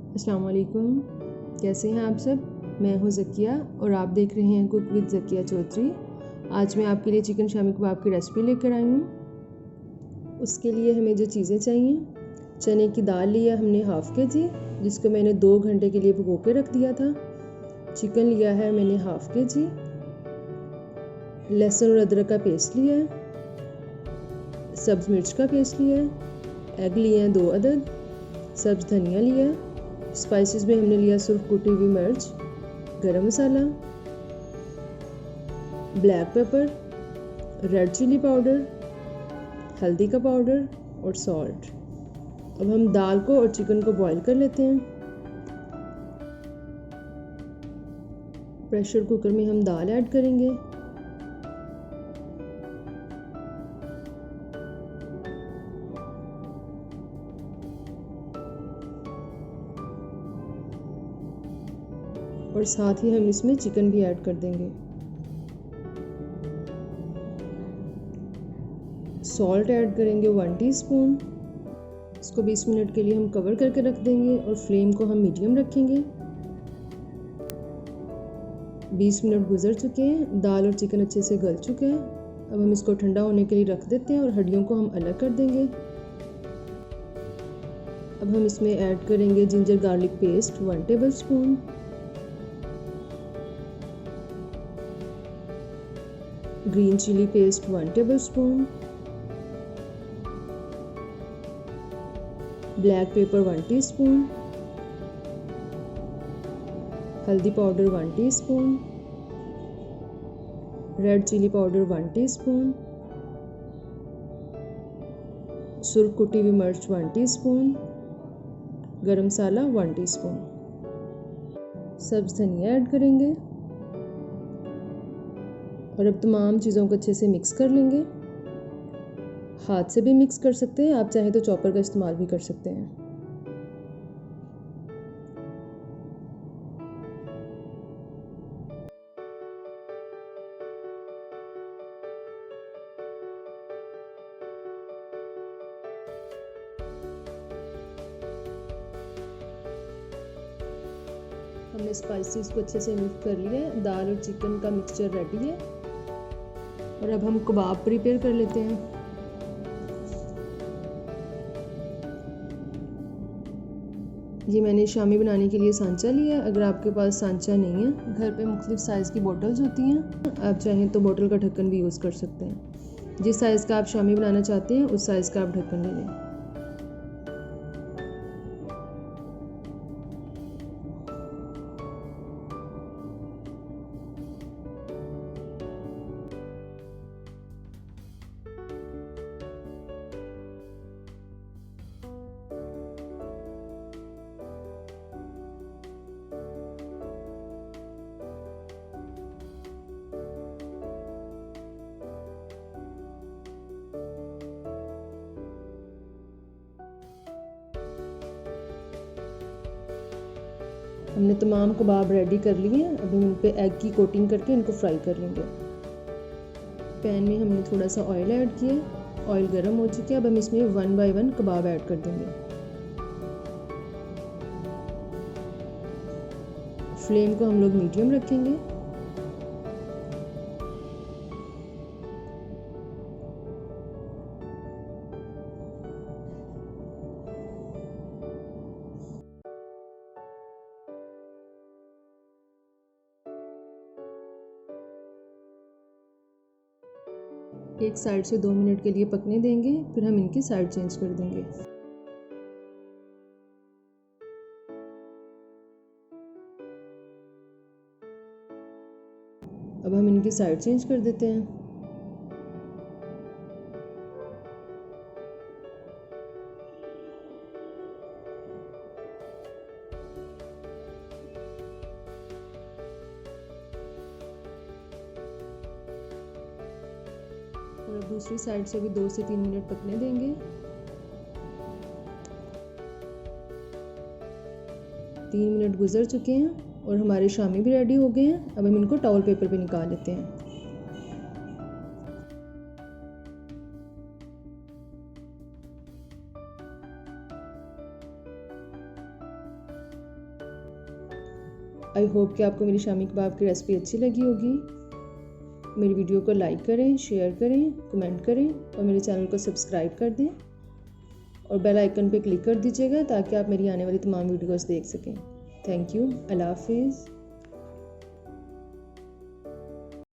अस्सलाम वालेकुम, कैसे हैं आप सब। मैं हूं ज़किया और आप देख रहे हैं कुक विद ज़किया चौधरी। आज मैं आपके लिए चिकन शामी कबाब की रेसिपी लेकर आई हूं। उसके लिए हमें जो चीज़ें चाहिए, चने की दाल लिया हमने हाफ़ के जी, जिसको मैंने 2 घंटे के लिए भिगो के रख दिया था। चिकन लिया है मैंने हाफ़ के जी। लहसुन और अदरक का पेस्ट लिया है। सब्ज़ मिर्च का पेस्ट लिया है। एग लिए हैं 2 अदद। सब्ज़ धनिया लिया है। स्पाइसेस में हमने लिया सुर्ख कुटी हुई मिर्च, garam masala, black pepper, red chilli powder, हल्दी का पाउडर और सॉल्ट। अब हम दाल को और चिकन को बॉईल कर लेते हैं। प्रेशर कुकर में हम दाल ऐड करेंगे। और साथ ही हम इसमें चिकन भी ऐड कर देंगे। सॉल्ट ऐड करेंगे 1 टीस्पून। इसको 20 मिनट के लिए हम कवर करके रख देंगे और फ्लेम को हम मीडियम रखेंगे। 20 मिनट गुजर चुके हैं, दाल और चिकन अच्छे से गल चुके हैं। अब हम इसको ठंडा होने के लिए रख देते हैं और हड्डियों को हम अलग कर देंगे। अब हम इसमें ऐड करेंगे ginger garlic paste 1 tablespoon, green chilli paste 1 tablespoon, black pepper 1 teaspoon, हल्दी powder 1 teaspoon, red chilli powder 1 teaspoon, सुर्ख कुटी हुई मिर्च 1 टीस्पून, गरम मसाला 1 टीस्पून। सब्ज़ धनिया ऐड करेंगे और अब तमाम चीज़ों को अच्छे से मिक्स कर लेंगे। हाथ से भी मिक्स कर सकते हैं, आप चाहें तो चॉपर का इस्तेमाल भी कर सकते हैं। हमने स्पाइसेस को अच्छे से मिक्स कर लिया है। दाल और चिकन का मिक्सचर रेडी है और अब हम कबाब प्रिपेयर कर लेते हैं। ये मैंने शामी बनाने के लिए सांचा लिया है। अगर आपके पास सांचा नहीं है, घर पे मुख्तलिफ साइज़ की बोटल्स होती हैं, आप चाहें तो बोतल का ढक्कन भी यूज़ कर सकते हैं। जिस साइज़ का आप शामी बनाना चाहते हैं उस साइज़ का आप ढक्कन ले लें। हमने तमाम कबाब रेडी कर लिए हैं। अब हम इन पे एग की कोटिंग करके इनको फ्राई कर लेंगे। पैन में हमने थोड़ा सा ऑयल ऐड किया। ऑयल गर्म हो चुका है। अब हम इसमें 1 बाय 1 कबाब ऐड कर देंगे। फ्लेम को हम लोग मीडियम रखेंगे। एक साइड से 2 मिनट के लिए पकने देंगे, फिर हम इनकी साइड चेंज कर देंगे। अब हम इनकी साइड चेंज कर देते हैं। और अब दूसरी साइड से भी 2 से 3 मिनट पकने देंगे। 3 मिनट गुजर चुके हैं और हमारे शामी भी रेडी हो गए हैं। अब हम इनको टॉवल पेपर पे निकाल लेते हैं। आई होप कि आपको मेरी शामी कबाब की रेसिपी अच्छी लगी होगी। मेरी वीडियो को लाइक करें, शेयर करें, कमेंट करें और मेरे चैनल को सब्सक्राइब कर दें और बेल आइकन पे क्लिक कर दीजिएगा ताकि आप मेरी आने वाली तमाम वीडियोस देख सकें। Thank you. अल्लाह हाफिज़।